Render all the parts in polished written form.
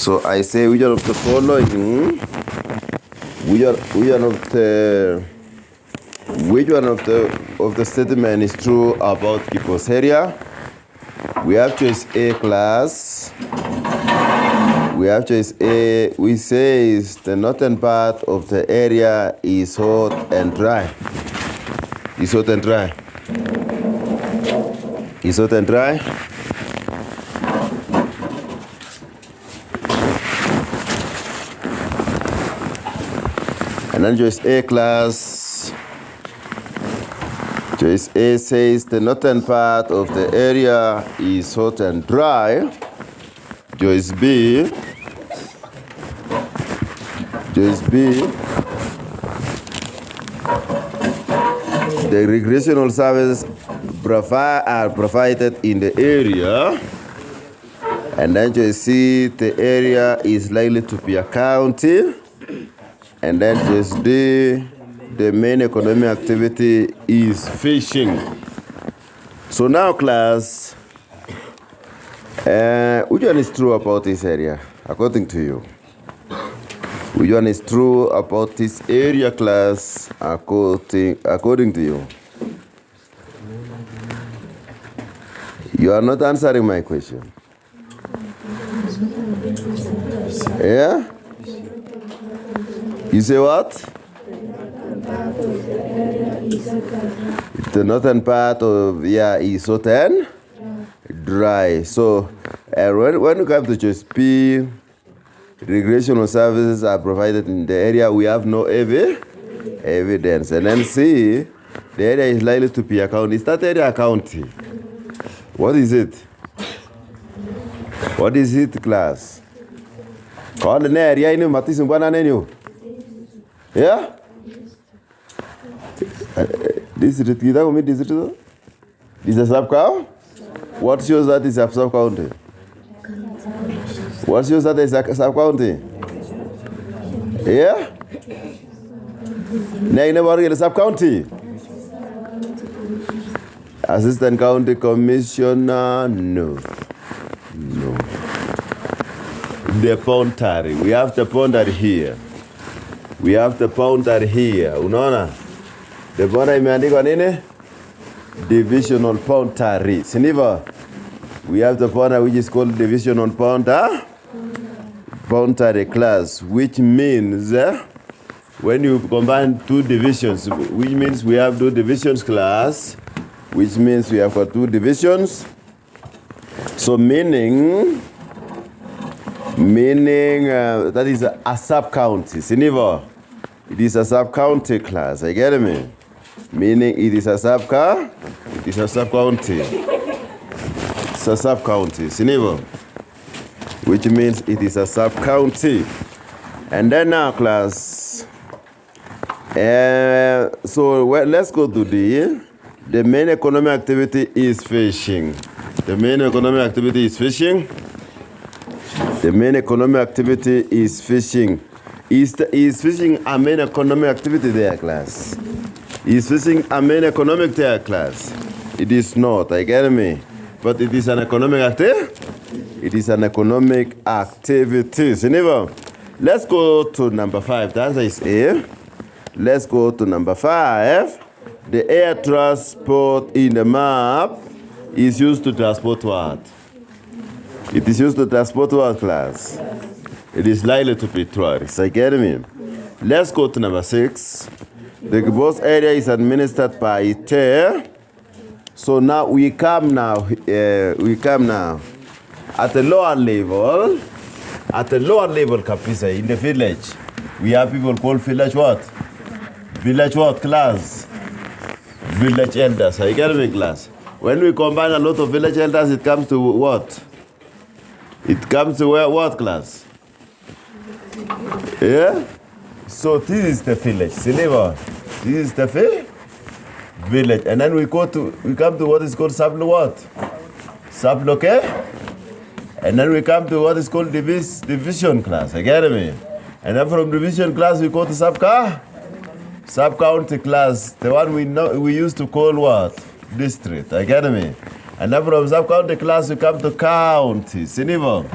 So I say which one of the following, which one of the statement is true about Kcpe's area? We have choice A, class. We have choice A. We say the northern part of the area is hot and dry. Is hot and dry. Is hot and dry. And then choice A, class. Choice A says the northern part of the area is hot and dry. Choice B. Choice B. The recreational services are provided in the area. And then choice C, the area is likely to be a county. And then choice D, the main economic activity is fishing. So now, class, which one is true about this area, according to you? Which one is true about this area, class, according to you? You are not answering my question. Yeah? You say what? The northern part of is hot and dry. So when you come to choice P, recreational services are provided in the area. We have no evidence. And then C, the area is likely to be a county. Is that area a county? What is it? What is it, class? Call the area in Matis and yeah? This is a sub-county? What shows that is a sub-county? What shows that is a sub-county? Yeah? No, you never get a sub-county? Assistant County Commissioner? No. No. The boundary. We have the boundary here. We have the boundary here. Unaona? The boundary imeandikwa nini? Divisional boundary. Siniva? We have the boundary which is called divisional boundary class, which means when you combine two divisions, which means we have two divisions class, which means we have got two divisions. So meaning that is a sub-county. Siniva? It is a sub-county class. I get me? Meaning it is a sub-county. It is a sub-county. It's a sub-county. Siniva? Which means it is a sub-county. And then now, class. So let's go to the main economic activity is fishing. The main economic activity is fishing. The main economic activity is fishing. Is fishing a main economic activity there, class? Is fishing a main economic there, class? It is not, I get me. But it is an economic activity. It is an economic activity. Let's go to number 5. The answer is A. Let's go to number 5. The air transport in the map is used to transport what? It is used to transport what, class? It is likely to be tourists. I get me. Let's go to number 6. The Kcpe's area is administered by TER. So now we come now at the lower level. At the lower level, Kcpe, in the village, we have people called village what? Village what, class? Village elders. I get me, class. When we combine a lot of village elders, it comes to what? It comes to what, class? Yeah? So this is the village. Sineva. This is the village. And then we come to what is called sublocate. And then we come to what is called division class. I get me? And then from division class we go to sub-county class. The one we used to call what? District. I get me? And then from sub-county class we come to county. Sineva.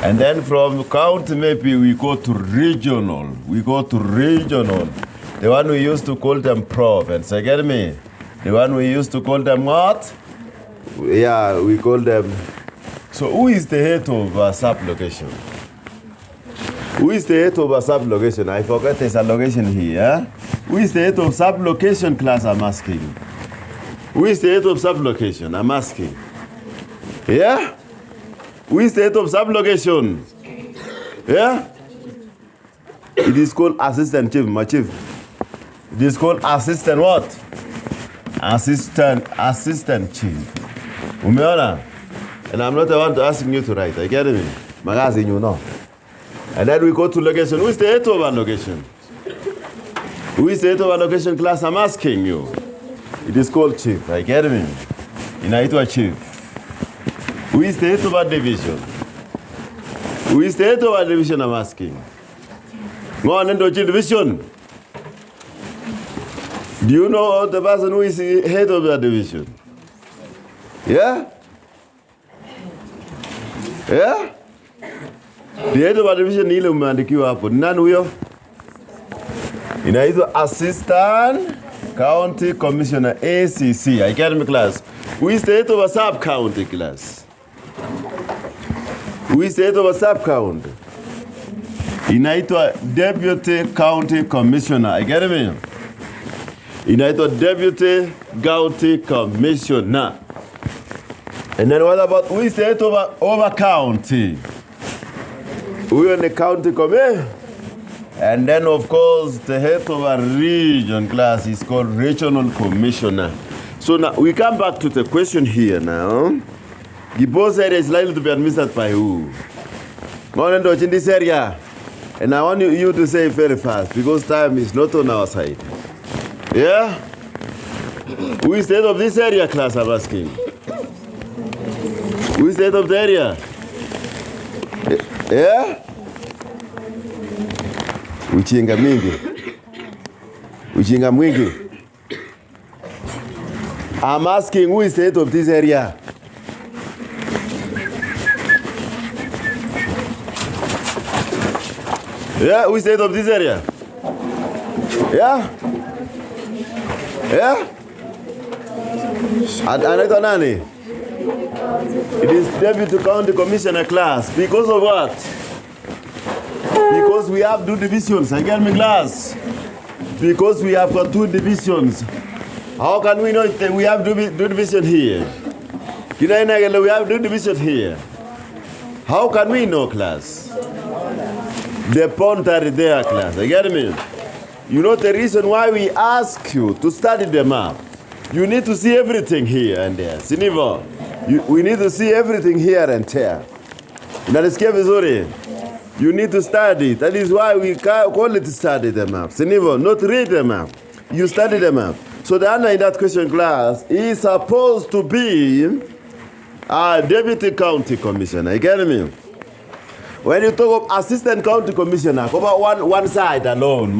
And then from county maybe we go to regional. The one we used to call them province. You get me? The one we used to call them what? Yeah, we call them. So who is the head of a sub-location? Who is the head of a sub-location? I forgot there's a location here. Who is the head of sub-location class, I'm asking? Who is the head of sub-location? I'm asking. Yeah? Who is the head of sub-location? Yeah? It is called assistant chief, my chief. It is called assistant what? Assistant chief. Umeona? And I'm not the one to asking you to write. I get me? Magazine, you know. And then we go to location. Who is the head of our location? Who is the head of our location class? I'm asking you. It is called chief. I get me? Inaitwa chief. Who is the head of our division? Who is the head of our division, I'm asking? Go on into division. Do you know the person who is the head of the division? Yeah? Yeah? The head of our division ile umeandikiwa hapo. Nani huyo? Inaitwa Assistant County Commissioner, ACC. I get me class. Who is the head of a sub-county class? Who is the head of a sub-county? Inaitwa Deputy County Commissioner. I get me? Inaitwa Deputy County Commissioner. And then what about who is the head of a county? We are the county committee. And then of course the head of a region class is called regional commissioner. So now we come back to the question here now. The boss area is likely to be administered by who? In this area. And I want you to say very fast because time is not on our side. Yeah? Who is the head of this area class, I'm asking? Who is the head of the area? Yeah? Uchinga mwingi. I'm asking who is the head of this area? Yeah, who is the head of this area? Yeah? Yeah? Anaitwa nani? It is Deputy County Commissioner class. Because of what? Because we have 2 divisions. I get me class. Because we have got 2 divisions. How can we know that we have 2 divisions here? We have 2 divisions here. How can we know class? The point are there class. I get me? You know the reason why we ask you to study the map. You need to see everything here and there. Sinivo. We need to see everything here and there. Unasikia vizuri? You need to study. That is why we call it study the map. Sinivo, not read the map. You study the map. So the answer in that question class is supposed to be a Deputy County Commissioner. You get me? When you talk of Assistant County Commissioner, cover one side alone.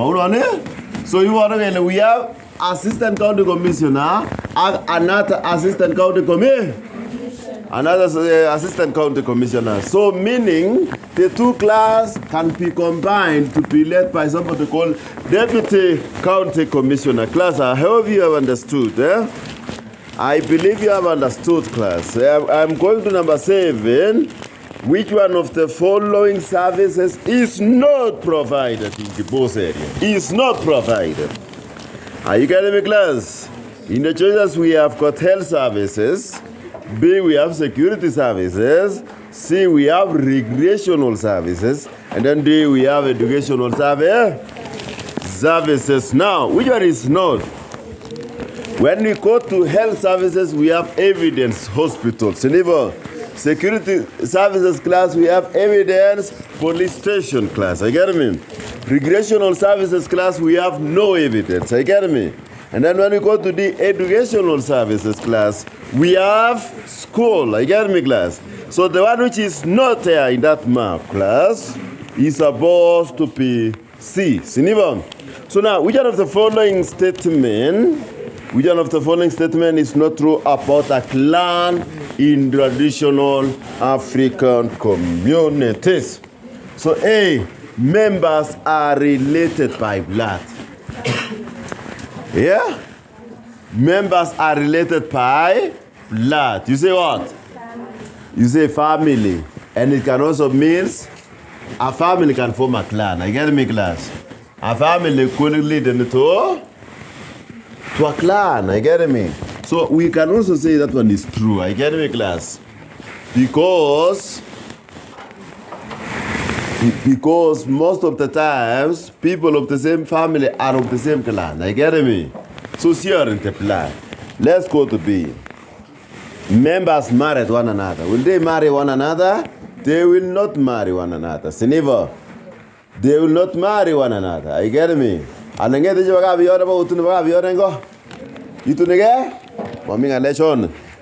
So you want to we have Assistant County Commissioner and another Assistant County Commissioner. Another Assistant County Commissioner. So meaning the 2 class can be combined to be led by somebody called Deputy County Commissioner. Class, I hope you have understood. I believe you have understood, class. I'm going to number 7. Which one of the following services is not provided in the boss area? Is not provided. Are you getting me, class? In the choices we have got health services. B, we have security services. C, we have recreational services. And then D, we have educational services. Now, which one is not? When we go to health services, we have evidence hospitals. Security services class, we have evidence police station class. I get me? Recreational services class, we have no evidence. I get me? And then when we go to the educational services class, we have school. I get me, class? So the one which is not there in that map class is supposed to be C. So now, which one of the following statement is not true about a clan in traditional African communities. So A, members are related by blood. Yeah? Members are related by blood. You say what? You say family. And it can also mean a family can form a clan. I get me, class? A family could lead into a clan. I get me? So we can also say that one is true. I get me, class? Because most of the times, people of the same family are of the same clan. I get me? So here in the plan. Let's go to B. Members married one another. Will they marry one another? They will not marry one another. Siniva. They will not marry one another. I get me? And then get the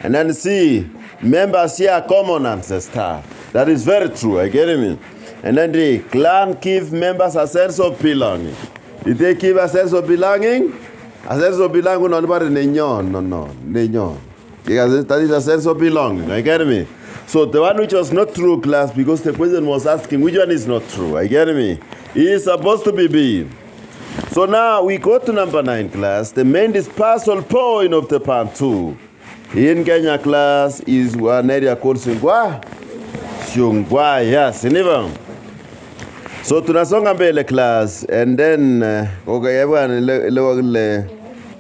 and then see, members share common ancestor. That is very true. I get me? And then the clan give members a sense of belonging. If they give a sense of belonging, a sense of belonging, no. Because that is a sense of belonging. I get me? So the one which was not true, class, because the question was asking which one is not true. I get me? It is supposed to be B. So now we go to number 9, class. The main dispersal point of the Bantu in Kenya, class, is one area called Shungwa. Yes, never. So tunasonga mbele, class, and then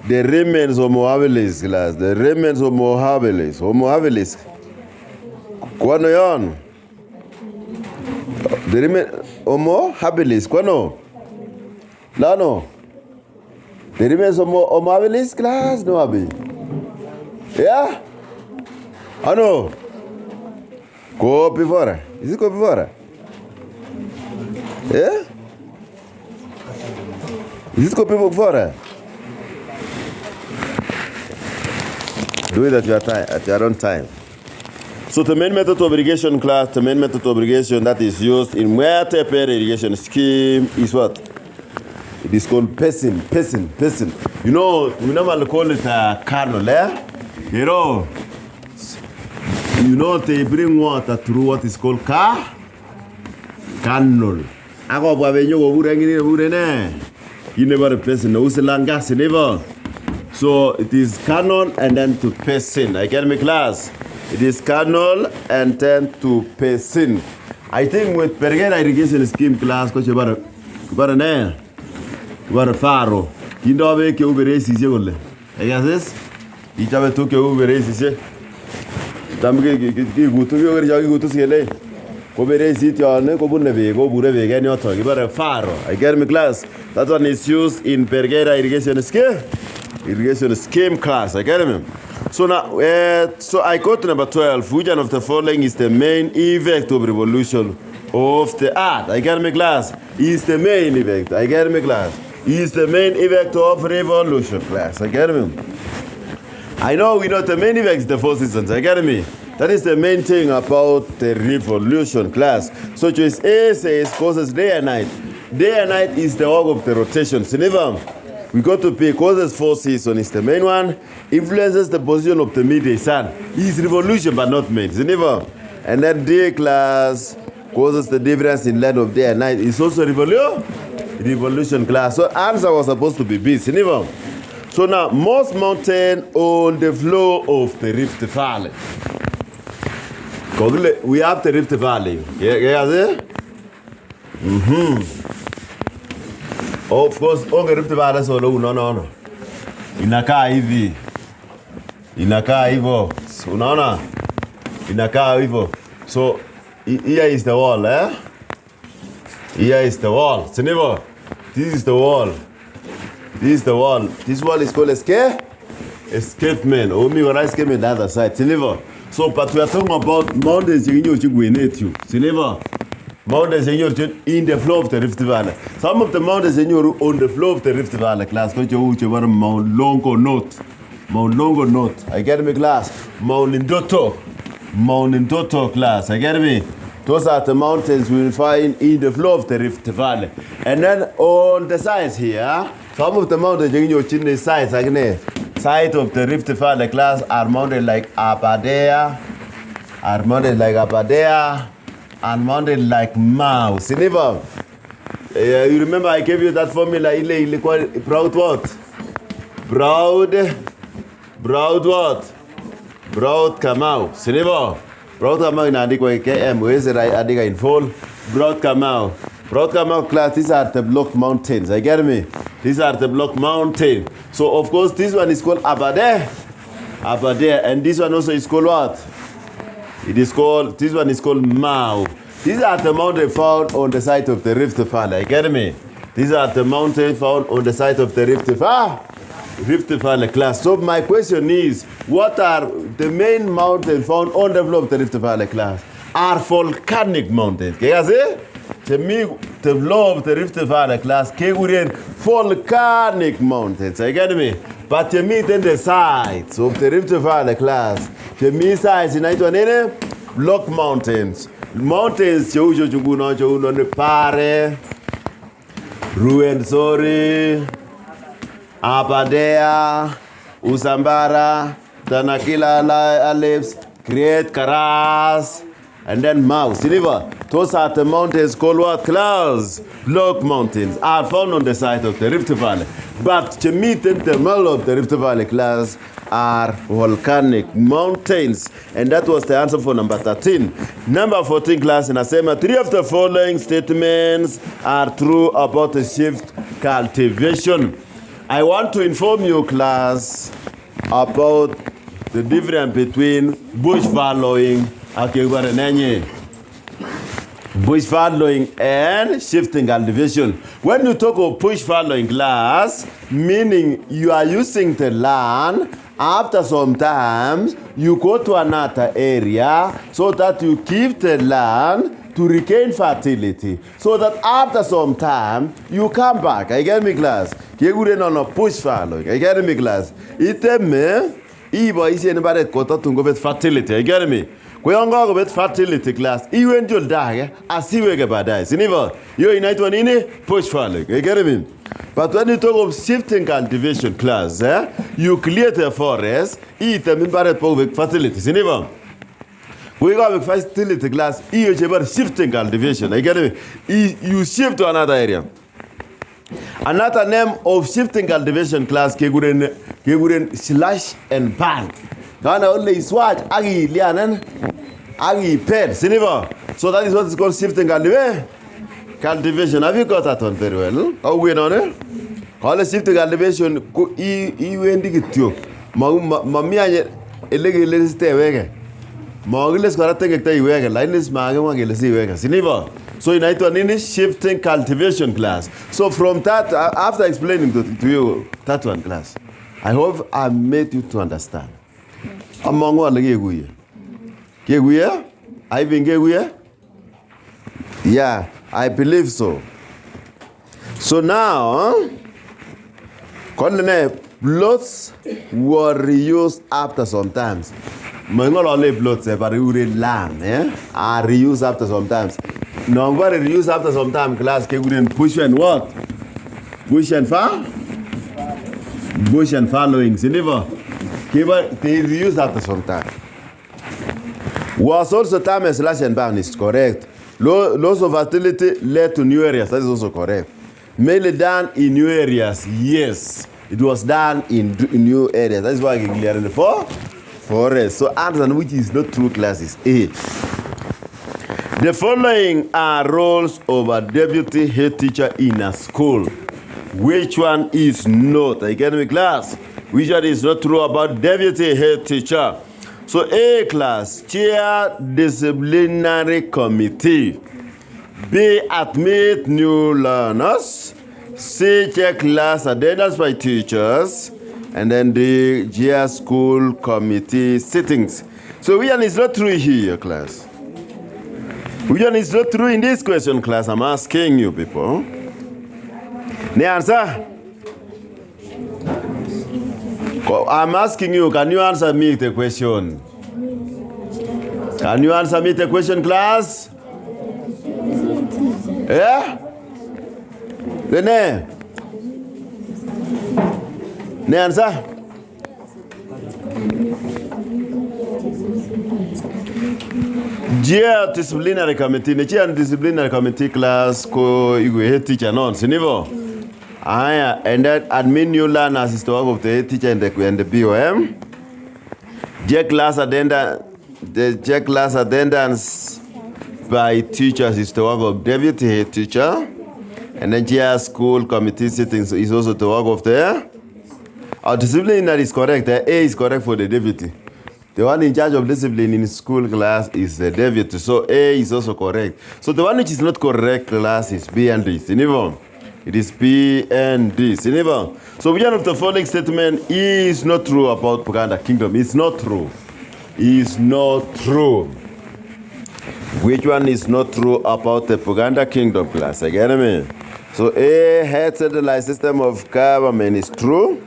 the remains of Homo habilis, class. The remains of Homo habilis. Homo habilis. Kwano yon? The remains Homo habilis. Kwano? Lano? The remains of Homo habilis, class? No, abi? Yeah? Ano? Go before. Is it go before? Yeah? Is it go before? Do it at your own time. So the main method of irrigation, class, the main method of irrigation that is used in Kcpe irrigation scheme is what? It is called pacing. You know, we normally call it a canal, eh? You know, they bring water through what is called canal. Ako bwa benyo go bure ne. You never pacing, no usilanga never. So it is canal and then to pacing. I get me, class. It is canal and then to pacing. I think with Pergera irrigation scheme, class, coach about faro. You know we can raise this goal. I guess this. Each other took a raise this. Tamge go to your go to see lay. Go raise it on go bureve again your talk about a faro. I get me, class. That one is used in Pergera irrigation scheme class. I get me. So now, so I go to number 12. Which one of the following is the main effect of revolution of the earth? I get me, class. Is the main effect. I get me, class. Is the main effect of revolution, class. I get me. I know we know the main effect is the 4 seasons. I get me. That is the main thing about the revolution, class. So choice A says causes day and night. Day and night is the work of the rotation. Never. We go to P, causes 4 seasons is the main one, influences the position of the midday sun. Is revolution but not main. Never. And then D, class, causes the difference in length of day and night. It's also revolution, class. So answer was supposed to be B. Never. So now, most mountain on the floor of the Rift Valley. We have the Rift Valley. Yeah. Of course, on the Rift Valley so no. Inakaa hivi. Inakaa hivyo. Unaona? Inakaa hivyo. So here is the wall, eh? Here is the wall. Sinivo. This is the wall. This wall is called escapement. Omi when I escape on the other side. Sinivo. So, but we are talking about mountains in your Sinivo. Mountains in the floor of the Rift Valley. Some of the mountains in your on the floor of the Rift Valley, class. Mount Longo Note. I get me, class. Mount Ndoto, class. I get me. Those are the mountains we will find in the floor of the Rift Valley. And then on the sides here, some of the mountains in your sides, side of the Rift Valley, class, are mountains like Aberdare, are mounted like Aberdare and mounted like mouse. You remember I gave you that formula, proud what? Proud what? Proud Kamau. Sinibo. Proud Kamau in Adikwa KM. Where is it? Adiga in full. Proud Kamau. Proud Kamau class, these are the block mountains. I get me? These are the block mountains. So of course this one is called Aberdare. And this one also is called what? This one is called Mau. These are the mountains found on the side of the Rift Valley. Get me? These are the mountains found on the side of the Rift Valley class. So my question is, what are the main mountains found on the floor of the Rift Valley class? Are volcanic mountains. Can you see? To me, the floor of the Rift Valley class, volcanic mountains. You get me? But to me, then the sides of the Rift Valley class, to me, sides in block mountains. Mountains, Pare, Ruwenzori, Aberdare, Usambara, Tanakila Aleps, Great Karas, and then Mouse. Those are the mountains called what? Class. Block mountains are found on the side of the Rift Valley. But to meet the middle of the Rift Valley class are volcanic mountains. And that was the answer for number 13. Number 14 class in Asema, 3 of the following statements are true about the shift cultivation. I want to inform you class about the difference between bush fallowing bush fallowing and shifting cultivation. When you talk of bush fallowing class, meaning you are using the land, after some time you go to another area so that you keep the land to regain fertility, so that after some time you come back. I get me class? On bush fallowing. I get me class? Fertility. I get me? Kuyonga with fertility class, even you'll die, as you wake up, die. Siniva, you're in push falling. You get me? But when you talk of shifting cultivation class, you clear the forest, eat them in with fertility. Siniva, we got with fertility class, you shifting cultivation. I get me? You shift to another area. Another name of shifting cultivation class, Keguren slash and burn. Ghana only swatch, agi lianen, agi ped, siniva. So that is what is called shifting cultivation. Have you got that one very well? How we on it? All the shifting cultivation, wendi kityo. Mamia illegal stay wege. Mogiles correcting a day wege, lineless magama si wege, siniva. So in it shifting cultivation class. So from that, after explaining to you that one class, I hope I made you to understand. Among what Geguye? I think Geguye? Yeah, I believe so. So now, plots were reused after sometimes. Only plots but land, are reused after sometimes. No, reused after sometimes class push and what? Bush and farm? Bush and following, never. They reused after some time. Was also time and slash and burn is correct. Loss of fertility led to new areas. That is also correct. Mainly done in new areas. Yes, it was done in new areas. That is why I clear in the forest. So answer which is not true class is A. The following are roles of a deputy head teacher in a school. Which one is not? I get me class. Which one is not true about deputy head teacher? So A class, chair disciplinary committee. B, admit new learners. C, check class attendance by teachers. And then D, chair school committee sittings. So which one is not true here, class? Which one is not true in this question, class? I'm asking you people. The answer? I'm asking you, can you answer me the question? Can you answer me the question, class? Yeah? The answer? Jia disciplinary committee, ne chia disciplinary committee class ko igwe head teacher non, sinivo? Aya, and then admin you learn as is the work of the head teacher and the BOM. Jia class attendance by teachers is the work of deputy head teacher. And then Jia school committee sittings is also the work of the... Our disciplinary is correct. A is correct for the deputy. The one in charge of discipline in school class is the deputy. So A is also correct. So the one which is not correct class is B and D. It is B and D. So which one of the following statement is not true about Buganda Kingdom? It's not true. It's not true. Which one is not true about the Buganda Kingdom class? Again, me. So A, head centralized system of government is true.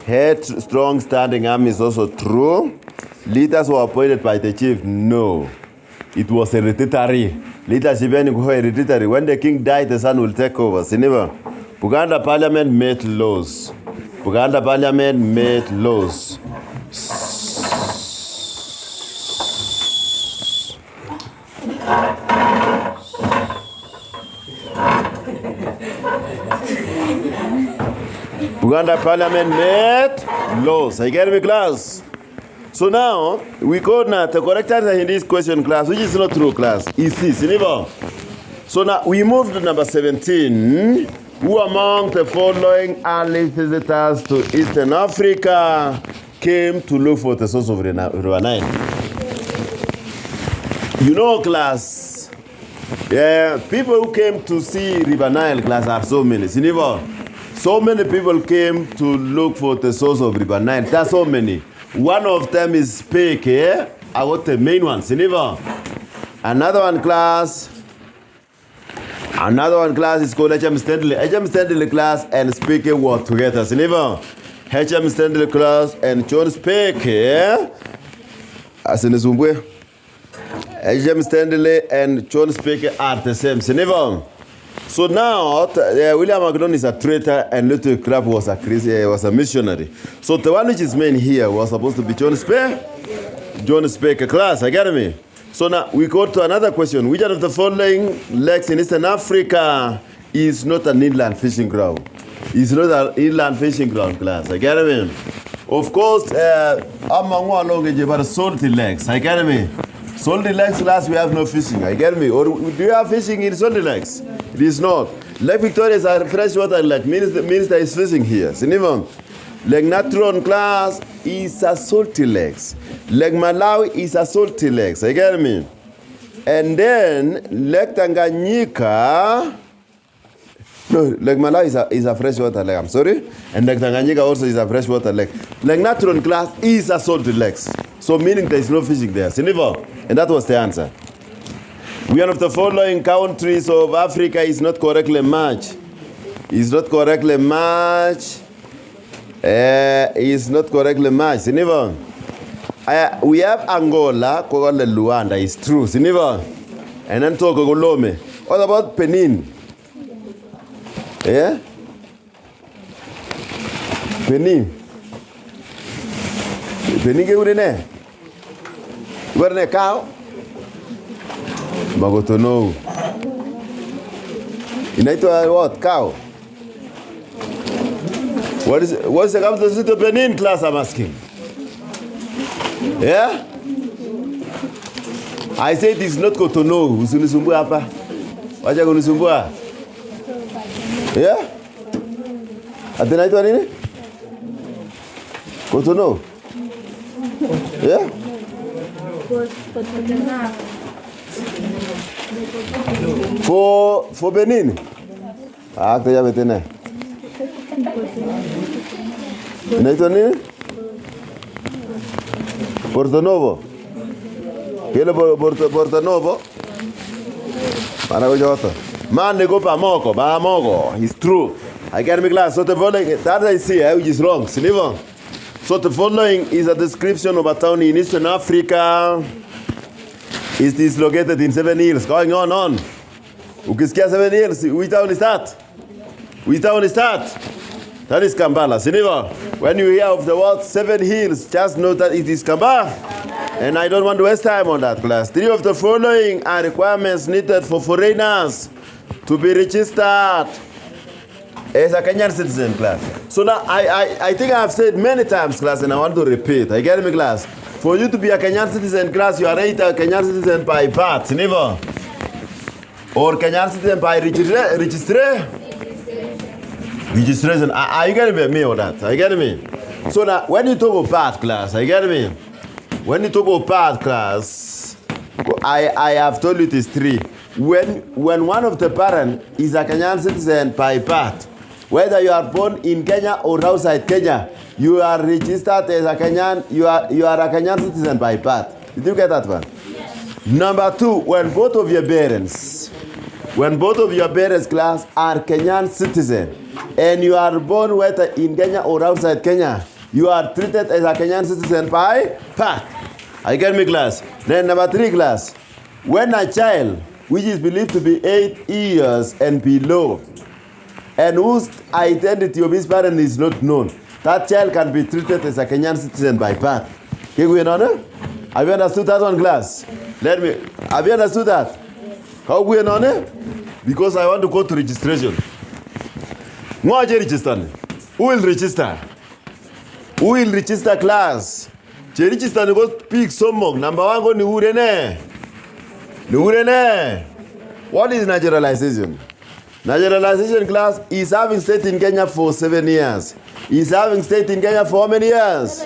Head strong standing army is also true. Leaders were appointed by the chief. No. It was hereditary. Leadership is hereditary. When the king died, the son will take over. Buganda Parliament made laws. Buganda Parliament made laws. Buganda Parliament made laws. I get me, class. So now, we go now, the correct answer in this question, class, which is not true, class, is this. So now, we move to number 17. Who among the following early visitors to Eastern Africa came to look for the source of River Nile? You know, class, people who came to see River Nile, class, are so many. So many people came to look for the source of River Nile. There's so many. One of them is Kcpe. I got the main one. Another one class is called HM Stanley. HM Stanley class and Kcpe work together. HM Stanley class and John Kcpe. As in the HM Stanley and John Kcpe are the same. So now, William McDonald is a traitor and Little Crab was a missionary. So the one which is main here was supposed to be John Kcpe. John Kcpe class, I get me? So now we go to another question. Which one of the following lakes in Eastern Africa is not an inland fishing ground? It's not an inland fishing ground class, I get me? Of course, among one long salty lakes, I get me? Salty lakes class, we have no fishing, I get me? Or do you have fishing in salty lakes? It is not. Lake Victoria is a freshwater lake. Minister is fishing here. Lake Natron class is a salty lake. Lake Malawi is a salty lake. You get me? And then Lake Tanganyika. No, Lake Malawi is a freshwater lake. I'm sorry. And Lake Tanganyika also is a freshwater lake. Lake Natron class is a salty lake. So meaning there is no fishing there. And that was the answer. One of the following countries of Africa is not correctly matched. Is not correctly matched. Is not correctly matched. We have Angola, Kogole Luanda. It's true. And then Togo Golome. What about Benin? Yeah? Benin. Benin ke urine? Where ne cow? Magotono. Inaitwa what? Cow. What's the capital city of Benin, class, I'm asking? Yeah? I said it's not Cotonou. Usinisumbua hapa. Wacha kunisumbua. Yeah? Ati inaitwa nini? Cotonou. Yeah? For Benin. Akta ya betene. Inaitwa nini? Porto Novo. Kile Porto Novo. Para gojoto. Man nego pa moko. It's true. I get me class. So the following that I see which is wrong. So the following is a description of a town in Eastern Africa. It is located in 7 hills. Going on. Ukisikia 7 hills, which town is that? Which town is that? That is Kampala. When you hear of the word 7 hills, just know that it is Kampala. And I don't want to waste time on that, class. 3 of the following are requirements needed for foreigners to be registered as a Kenyan citizen, class. So now, I think I have said many times, class, and I want to repeat. I get me, class. For you to be a Kenyan citizen, class, you are either a Kenyan citizen by birth, never, or Kenyan citizen by registration. Are you getting me or that? Are you getting me? So now, when you talk about birth, class, are you getting me? When you talk about birth, class, I have told you it is 3. When one of the parents is a Kenyan citizen by birth, whether you are born in Kenya or outside Kenya, you are registered as a Kenyan, you are a Kenyan citizen by birth. Did you get that one? Yes. Number 2, when both of your parents, class, are Kenyan citizen, and you are born whether in Kenya or outside Kenya, you are treated as a Kenyan citizen by birth. I get me, class. Then number 3, class, when a child which is believed to be 8 years and below, and whose identity of his parent is not known, that child can be treated as a Kenyan citizen by birth. Okay, we know? Have you understood that one, class? Have you understood that? How we know? Because I want to go to registration. Who will register? Who will register, class? Je register ni go pick somok. Number 1 go ni urene. What is naturalization? Naturalization, class, is having stayed in Kenya for 7 years. Is having stayed in Kenya for how many years?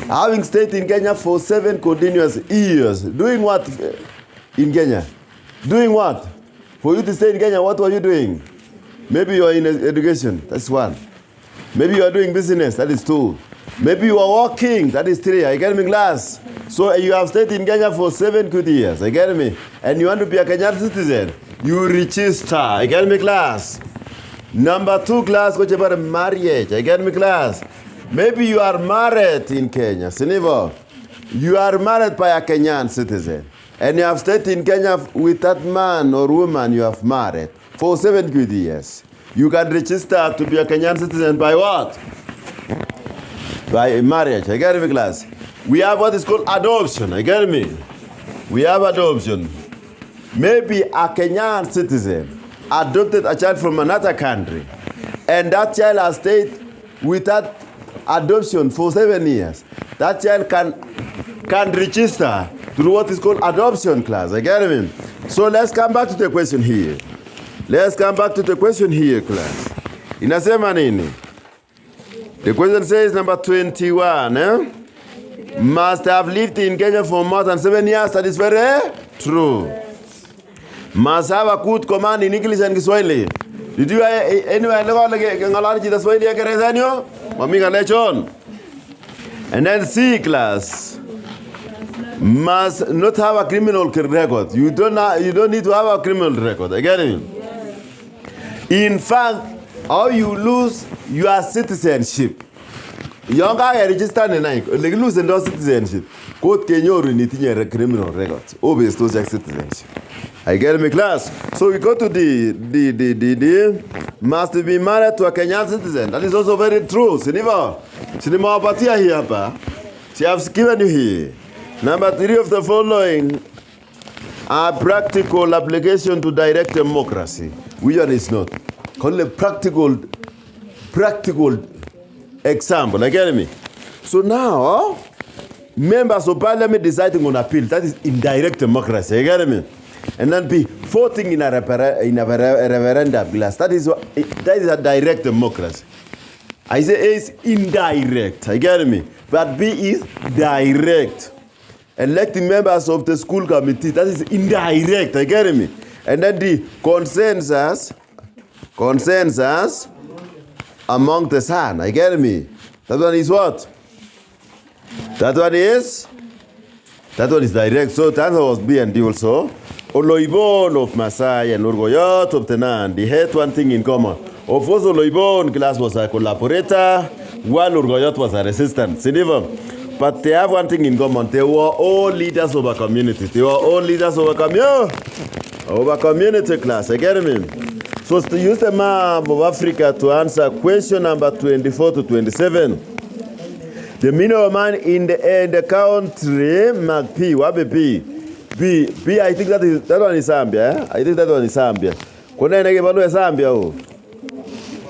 Having stayed in Kenya for 7 continuous years. Doing what in Kenya? Doing what? For you to stay in Kenya, what were you doing? Maybe you are in education. That's 1. Maybe you are doing business. That is 2. Maybe you are working. That is 3. I get me, class. So you have stayed in Kenya for 7 good years. I get me. And you want to be a Kenyan citizen. You register. I get me, class. Number 2, class, which about marriage. I get me, class. Maybe you are married in Kenya. Sinivo. You are married by a Kenyan citizen. And you have stayed in Kenya with that man or woman you have married for 7 good years. You can register to be a Kenyan citizen by what? By marriage. I get me, class. We have what is called adoption. I get me. We have adoption. Maybe a Kenyan citizen adopted a child from another country, and that child has stayed with that adoption for 7 years. That child can register through what is called adoption, class. I get me. So let's come back to the question here. Class. Inasema nini? The question says number 21, must have lived in Kenya for more than 7 years. That is very true. Must have a good command in English and Kiswahili. Did you anyway ngalari the Swahili ya Kerezanyo? Maminga lechon. And then C, class, must not have a criminal record. You don't need to have a criminal record. I get it? In fact, how you lose your citizenship. Young guy registered in like lose no citizenship. Court Kenyoru nitinye criminal records. Obvious to citizenship. I get me, class. So we go to the must be married to a Kenyan citizen. That is also very true. Sinima wapatia hii hapa. She has given you here. Number 3 of the following are practical application to direct democracy. Which one is not? Call it practical example. I get me. So now, members of parliament deciding on appeal. That is indirect democracy. You get me? And then be voting in a referendum class. That is a direct democracy. I say A is indirect. I get me? But B is direct. Electing members of the school committee. That is indirect. I get me? And then the consensus among the son. I get me? That one is what? That one is direct. So that was B and D also. Oloibon of Masai and Urgoyot of Tenan, they had one thing in common. Of course, Oloibon class was a collaborator, while Urgoyot was a resistant. But they have one thing in common. They were all leaders of a community. They were all leaders of a community class. I get me? So to use the map of Africa to answer question number 24 to 27. The minimum man in the country, Mark P. What be P? P. I think that one is Zambia. Eh? I think that one is Zambia. Kuna nege balu ya Zambia ho.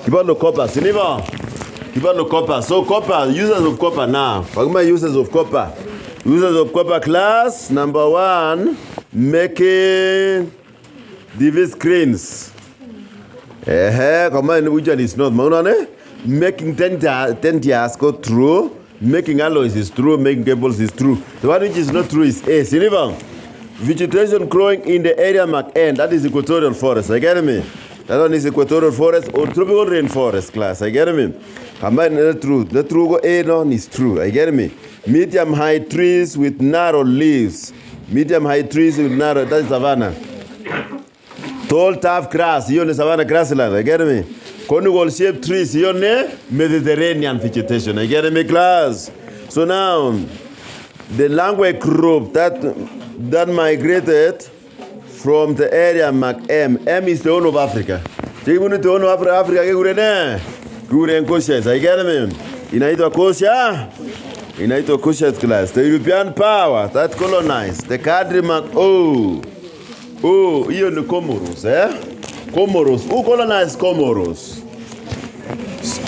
Kibalo copper. Siniva. Kibalo copper. So copper. Users of copper now. Paguma users of copper. Users of copper class number 1. Making DV screens. Kama usually is not. Maunane. Making 10 tiers go through. Making alloys is true, making cables is true. The one which is not true is A. Siniva. Vegetation growing in the area mark N. That is equatorial forest. I get me. That one is equatorial forest or tropical rainforest class. I get me. Combine the truth. The true go A on is true. I get me. Medium high trees with narrow leaves. Medium high trees with narrow. That is savanna. Tall tough grass. You on savanna grassland. I get me. Conical shaped trees, your name, Mediterranean vegetation. I get me, class. So now, the language group that migrated from the area mark M. M is the whole of Africa. The whole of Africa, I get me. Inaitwa Kosha. Inaitwa Kosha class. The European power that colonized the country mark O. Oh, hiyo ni Comoros, Comoros. Who colonized Comoros?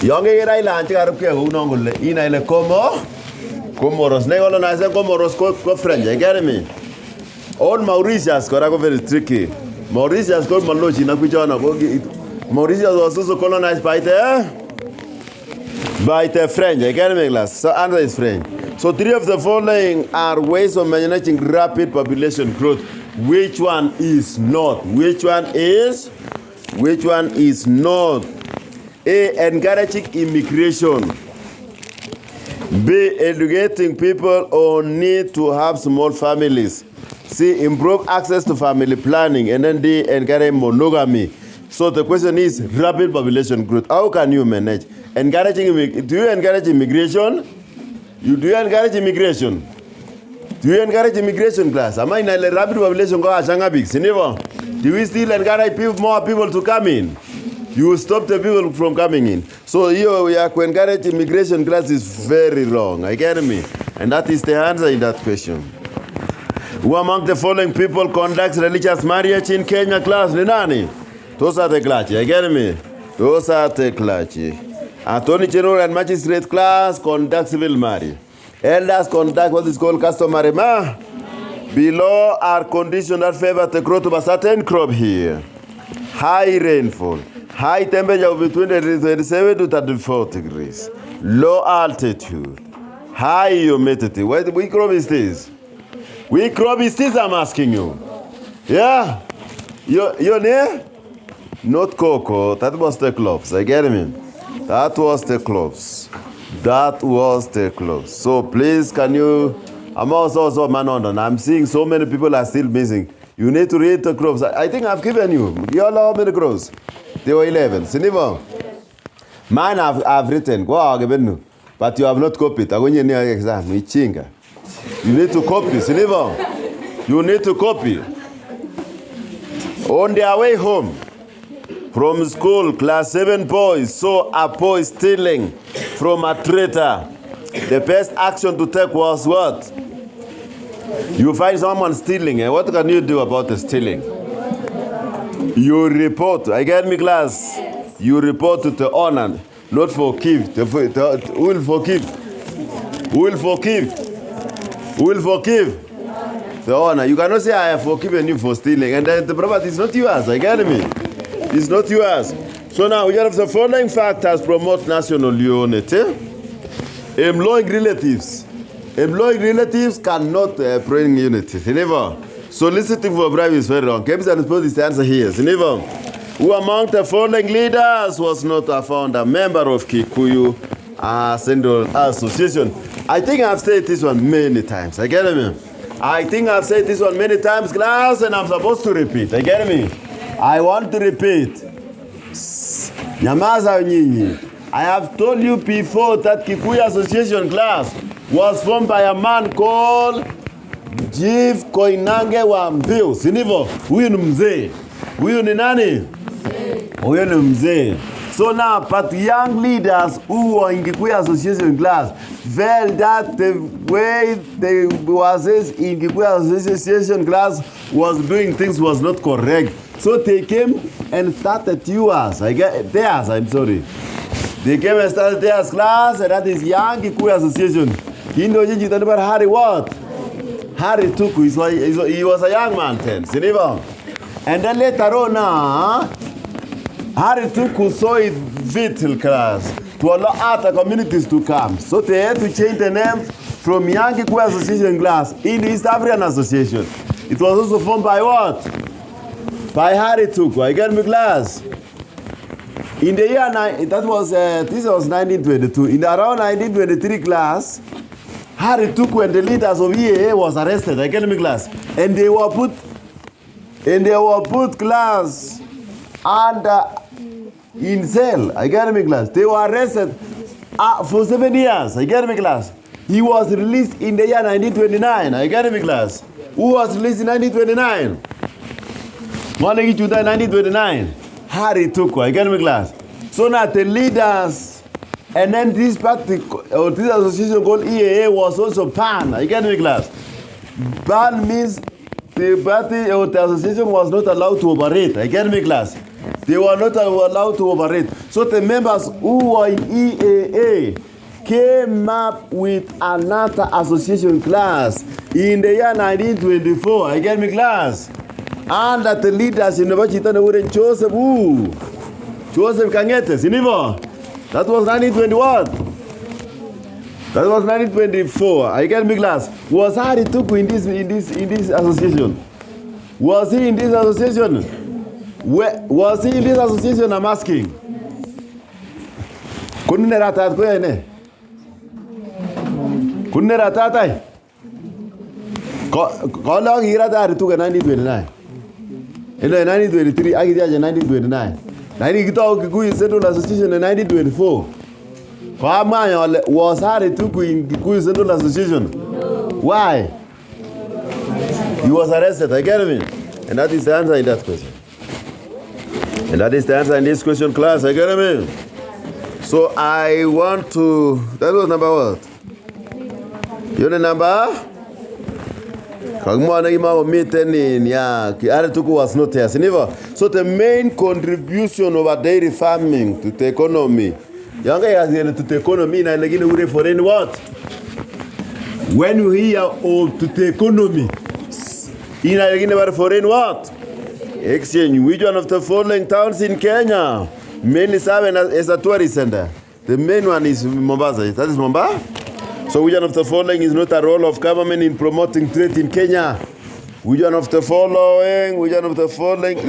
Yonge island chikaruke unongole ina ile Comoros. Ne colonized Comoros ko French. You get me? On Mauritius kora go very tricky. Mauritius ko maloji na kuchana go. Mauritius was also colonized by the French. You get me, class? So answer is French. So 3 of the following are ways of managing rapid population growth. Which one is not? Which one is not? A. Encouraging immigration. B. Educating people on need to have small families. C. Improve access to family planning. And then D. Encourage monogamy. So the question is rapid population growth. How can you manage? Do you encourage immigration? Do you encourage immigration? Do you encourage immigration class? Am I in a rapid population go achanga big? Do we still encourage more people to come in? You stop the people from coming in. So here we are to encourage immigration class is very wrong. I get me? And that is the answer in that question. Who among the following people conducts religious marriage in Kenya class? Nani? Those are the clergy. I get me? Those are the clergy. Attorney General and Magistrate class conduct civil marriage. Elders conduct what is called customary marriage. Below are conditions that favor the growth of a certain crop here. High rainfall. High temperature of between 37 to 34 degrees. Low altitude. High humidity. Which crop is this? Which crop is this, I'm asking you? Yeah? Your name? Not cocoa. That was the cloves. I get me? That was the cloves. That was the cloves. So please, can you... I'm also man on. I'm seeing so many people are still missing. You need to read the crops. I think I've given you. You all know how many crops? There were 11. Siniva. Mine I've written. Go I've given you. But you have not copied. I want you near exam. You need to copy. Siniva. You need to copy. On their way home from school, class 7 boys saw a boy stealing from a traitor. The best action to take was what? You find someone stealing. What can you do about the stealing? You report. I get me, class. You report to the owner. Not forgive. Who will forgive? Who will forgive? Who will forgive? The owner. You cannot say, I have forgiven you for stealing. And then the property is not yours. I get me? It's not yours. So now, we have the following factors promote national unity. Employing relatives. Employing relatives cannot bring unity. Never. Soliciting for bribe is very wrong. Kcpe and suppose is the answer here. Never. Who among the following leaders was not a founder member of Kikuyu Central Association? I think I've said this one many times. I get me? I think I've said this one many times, class, and I'm supposed to repeat. I get me? I want to repeat. Nyamaza nyinyi. I have told you before that Kikuyu Association class was formed by a man called Chief Koinange wa Mbiu. Sinivo, huyu ni mzee. Huyu ni nani? Huyu ni mzee. So now, but young leaders who were in Kcpe Association class felt that the way they was in Kcpe Association class was doing things was not correct. So they came and started yours. Theirs, I'm sorry. They came and started theirs class, and that is Young Kcpe Association. You know, you talk about Harry what? Harry Tuku, he was a young man then, and then later on now, Harry Tuku saw it vital class to allow other communities to come. So they had to change the name from Young Kcpe Association class in the East African Association. It was also formed by what? By Harry Tuku. I get my class. In the year, this was 1922. In around 1923 class, Harry Tuku and the leaders of EAA was arrested. I get my class. And they were put class under in cell. I get my class. They were arrested for 7 years. I get my class. He was released in the year 1929. I get my class. Who was released in 1929? 1929. Harry Tuku. I get my class. So now the leaders, and then this party or this association called EAA was also banned. I get my class. Ban means the party or the association was not allowed to operate. I get my class. They were not allowed to operate. So the members who were in EAA came up with another association class in the year 1924. I get my class. And that the leaders in the Bachitana were Joseph Kangete, Sinivo. That was 1921. That was 1924. I get my class. Was Harry Tuku in this association? Was he in this association? Was he in this association? I'm asking. Couldn't ratat go ene? Couldn't ratat? How long he ratat to 1929? In 1923, I get 1929. 1922 Central Association in 1924. Was Harry Tuku in Kikuyu Central Association? No. Why? He was arrested. I get him. And that is the answer in that question. And that is the answer in this question, class. I get him. So I want to. That was number what? You know the number? So the main contribution of a dairy farming to the economy, to the economy, foreign what? When you hear of to the economy, in foreign what? Exchange. Which one of the following towns in Kenya mainly serve as a tourist center? The main one is Mombasa. That is Mombasa. So which one of the following is not a role of government in promoting trade in Kenya? Which one of the following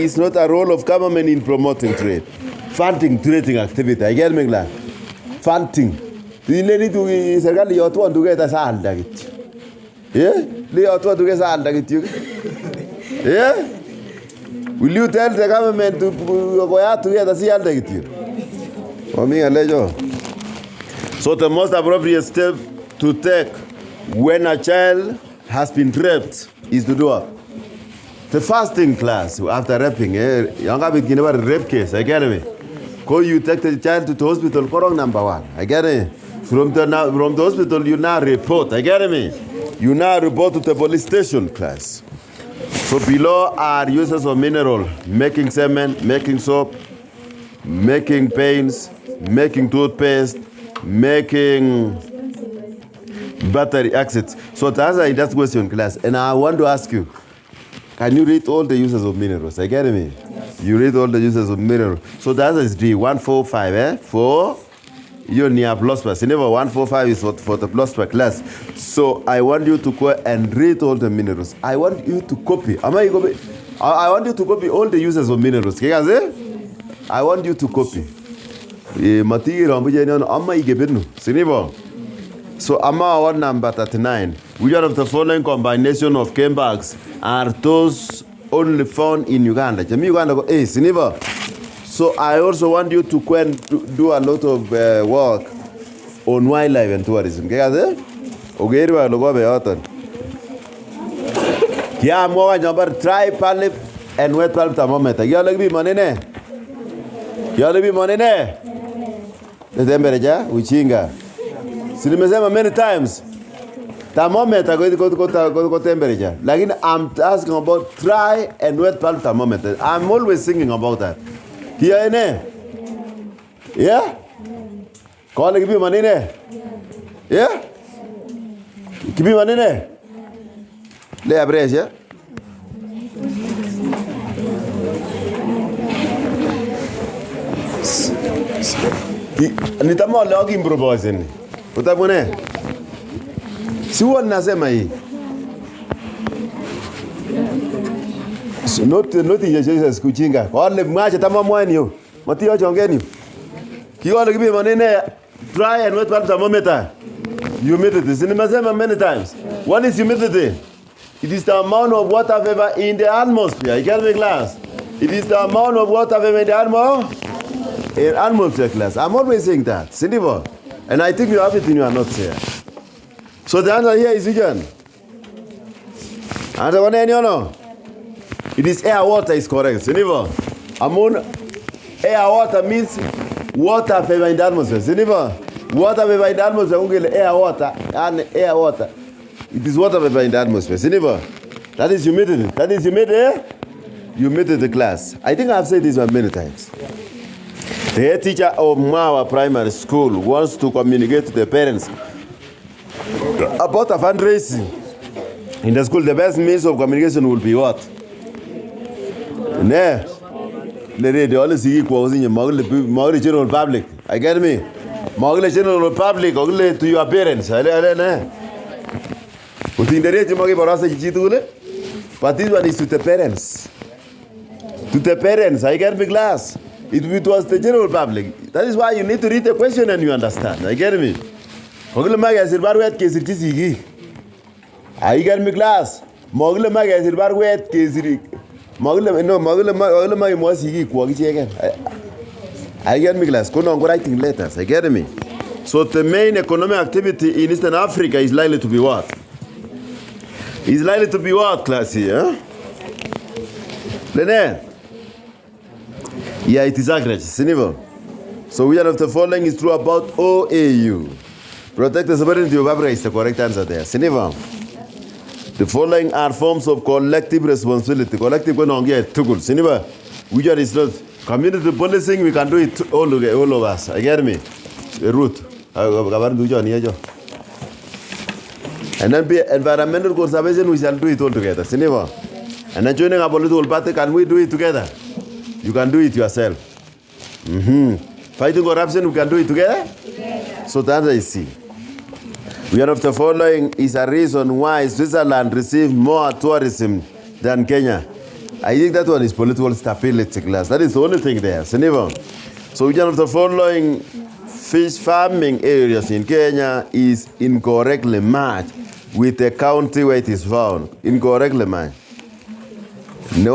is not a role of government in promoting trade? Funding trading activity. I get me glad. Funding. You need to serikali yote want to get a salda git. Yeah? They yote want to get salda git. Yeah? Will you tell the government to go out to get a salda git? For me, Alejo. So the most appropriate step to take when a child has been raped is to do what? The first thing, class, after raping, young bit about a rape case, I get me. Go you take the child to the hospital, correct number one. I get it. From the hospital, you now report. I get me. You now report to the police station, class. So below are uses of mineral, making cement, making soap, making paints, making toothpaste, making battery access. So to answer that question, class, and I want to ask you, can you read all the uses of minerals? I get me? Yes. You read all the uses of minerals. So the answer is D, 145, for your near plus plus. Never 145 is for the plus per class. So I want you to go and read all the minerals. I want you to copy. I want you to copy all the uses of minerals. I want you to copy. So one number 39. Which one of the following combination of cane bags are those only found in Uganda? So I also want you to go and do a lot of work on wildlife and tourism. Try palip and wet palp thermometer. Yale bi manene. Temperature uchinga. Si nimesema many times. Thermometer go temperature. Like I'm asking about dry and wet pulp thermometer. I'm always thinking about that. Kia ene? Yeah? Kole kipi manene? Yeah? Kipi manene? Le abres, yeah? Nitamo log improvising. Utabone? Si won nasema hii. Not Jesus kuchinga. Wale mwache tama mwani yo. Matio chongeni. Kiwale kipi manene dry and wet pulp thermometer. Humidity. Sinimesema many times. What is humidity? It is the amount of water vapor in the atmosphere. You get me, class? It is the amount of water vapor in the atmosphere, class. I'm always saying that. Sindivo. And I think you have it in your notes here. So the answer here is which one? Answer one any or no? It is air water is correct. Sindivo. Amount air water means water vapor in the atmosphere. Sindivo. Water vapor in the atmosphere. Air water and air water. It is water vapor in the atmosphere. Sindivo. That is humidity. That is humidity. Humidity, class. I think I've said this one many times. The head teacher of Mawa Primary School wants to communicate to the parents about a fundraising in the school. The best means of communication will be what? They always see equals in your general public. I get me? General public to your parents. But this one is to the parents. To the parents, I get me, class. It was the general public. That is why you need to read the question and you understand. I get me. I get me, class. I get me, class. Writing letters. I get me. So the main economic activity in Eastern Africa is likely to be what? Is likely to be what, class here? Lene? Yeah, it is accurate. So we are of the following is true about OAU. Protect the sovereignty of Africa is the correct answer there. The following are forms of collective responsibility. Collective going get tugul. Which is not community policing. We can do it all of us. I get me. The root. And then be environmental conservation. We shall do it all together. And then joining a political party. Can we do it together? You can do it yourself. Fighting corruption, we can do it together? So the answer is C. We are of the following is a reason why Switzerland received more tourism than Kenya. I think that one is political stability, class. That is the only thing there. So we are of the following fish farming areas in Kenya is incorrectly matched with the county where it is found. Incorrectly matched. The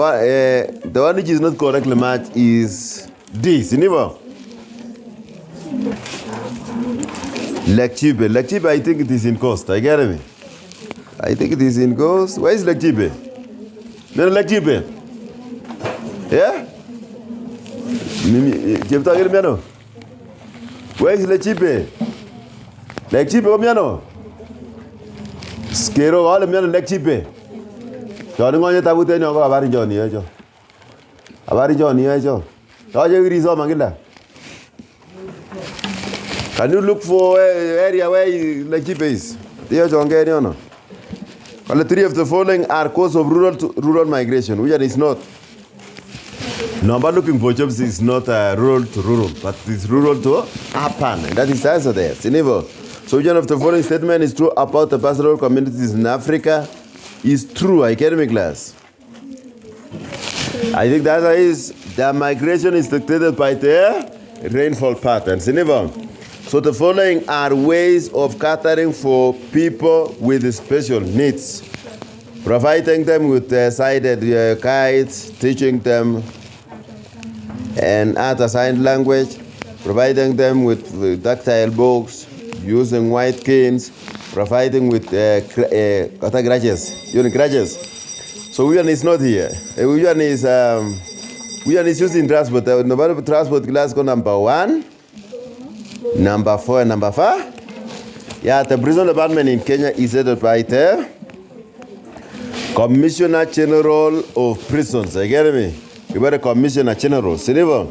one which is not correctly matched is D. Siniva. Kcpe. Kcpe, I think it is in Coast. I get me. I think it is in Coast. Where is Kcpe? No, Kcpe. Yeah? Where is Kcpe? Kcpe, Omiano? Skero, all of me on Kcpe. Johnny Moya Tabute no Abari Johnny Ejo. Abari Johnny Ejo. Can you look for area where Kcpe is? The three of the following are cause of rural migration, which is not. Number looking for jobs is not rural to rural, but it's rural to urban. And that is the answer there. So which one of the following statement is true about the pastoral communities in Africa? Is true, academic class. I think the answer is the migration is dictated by the rainfall patterns. So the following are ways of catering for people with special needs. Providing them with sighted guides, teaching them and other sign language, providing them with tactile books, using white canes, providing with graduates, unit graduates. So which one is not here? Which one is We are using transport. The transport class go number 1, number 4, and number 5. Yeah, the prison department in Kenya is headed by the Commissioner General of Prisons. You get me? You were a Commissioner General. Silver.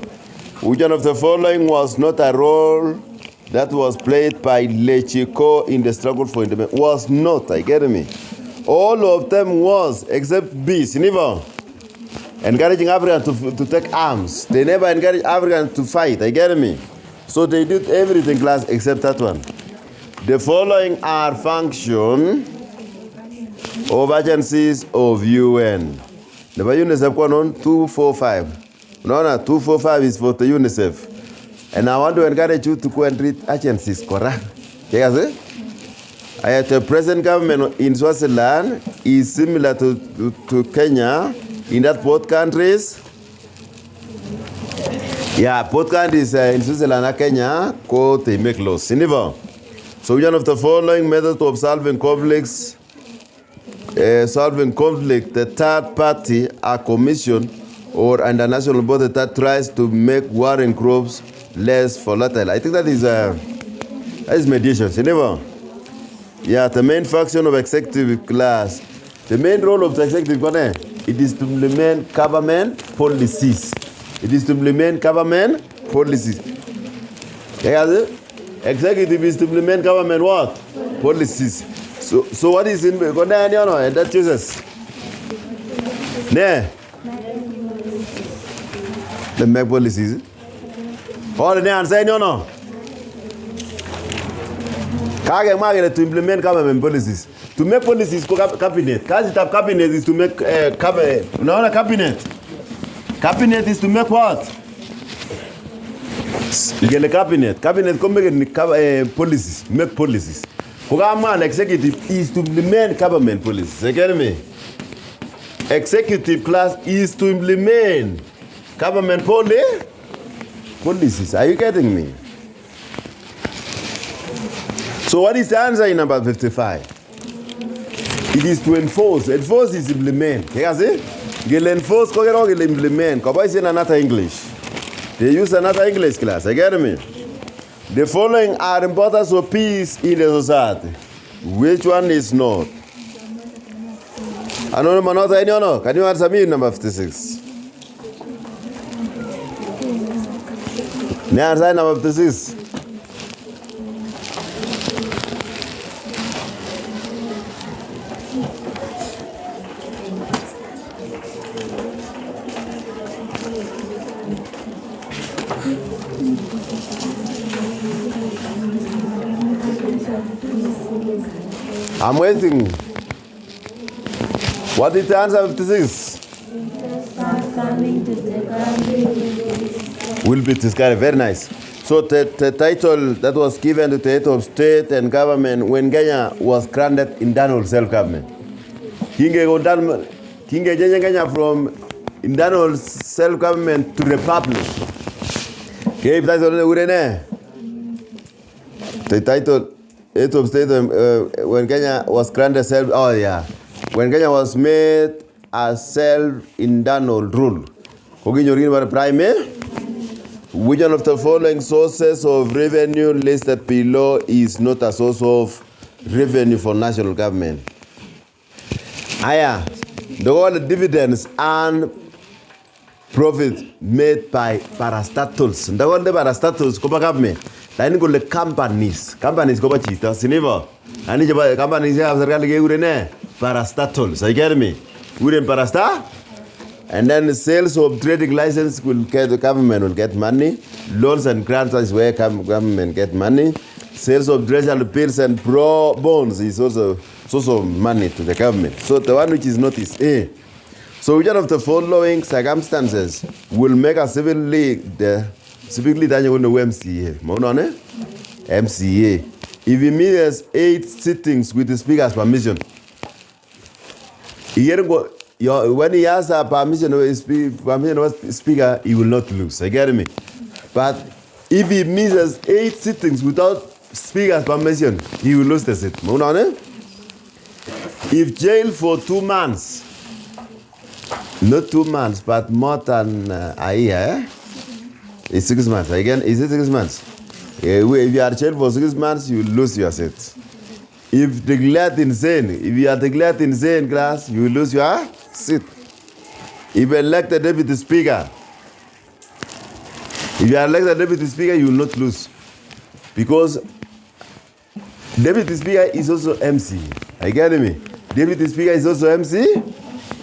Which one of the following was not a role that was played by Lechiko in the struggle for independence? Was not. I get me? All of them was, except B. Silver. Encouraging Africans to take arms. They never encouraged Africans to fight. I get me? So they did everything, class, except that one. The following are function of agencies of UN. The UNICEF on 245. No, 245 is for the UNICEF. And I want to encourage you to go and read agencies, correct? Yes, the present government in Swaziland is similar to Kenya in that both countries. Yeah, both countries in Switzerland and Kenya, they make laws. So one of the following methods of solving conflicts, the third party, a commission or international body that tries to make warring groups less volatile. I think that is mediation. Yeah, the main function of executive class. The main role of the executive, it is to implement government policies. It is to implement government policies. Executive is to implement government what? Policies. So what is in that chooses? The make policies. All the answer no. To implement government policies. To make policies, cabinet. Cabinet is to make cabinet. No, cabinet. Cabinet is to make what? The cabinet. Cabinet come make policies. Make policies. Programme executive is to implement government policies. You get me? Executive class is to implement government policies. Are you getting me? So what is the answer in number 55? It is to enforce. Enforce is implement. You can see? You enforce, you implement. Because it's in another English. They use another English class. You get me? The following are importance of peace in the society. Which one is not? I don't know. Can you answer me in number 56? Answer number 56. I'm waiting. What is the answer 56? Will be discarded. Very nice. So the title that was given to the head of state and government when Kenya was granted internal self-government. Kenya from internal self-government to republic. The title head of state when Kenya was granted when Kenya was made a self-internal rule. Which one of the following sources of revenue listed below is not a source of revenue for national government? The dividends and profit made by parastatals. The parastatals kopa government. Lain ko le companies kopa chita siniva. Ani jaba companies ya serikali ke urene parastatals. You get me? Uren parasta. And then sales of trading license will get the government will get money. Loans and grants is where government get money. Sales of treasury bills and bonds is also money to the government. So the one which is not is A. So which one of the following circumstances will make a civil league the civil league that you want to MCA? MCA. If it means 8 sittings with the speaker's permission. When he has a permission of speaker, he will not lose. You get me? But if he misses 8 sittings without speaker's permission, he will lose the seat. If jailed for 2 months, Not 2 months, but more than a year. It's 6 months. Again, is it 6 months? If you are jailed for 6 months, you lose your seat. If you are declared insane, class, you lose your seat. If you elect the deputy speaker, you will not lose. Because deputy speaker is also MC. You get me? Deputy speaker is also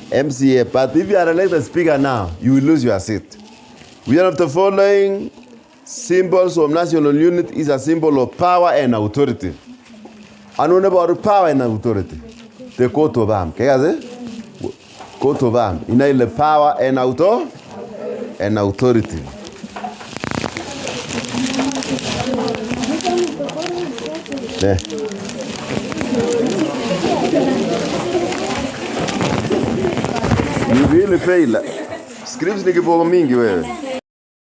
MCA. But if you are elected speaker now, you will lose your seat. One of the following symbols of national unity is a symbol of power and authority. And what about power and authority? The coat of arms. Coat of arms. You know the power and authority. Yeah. You really fail. Scripts ni kipogo mingi wewe.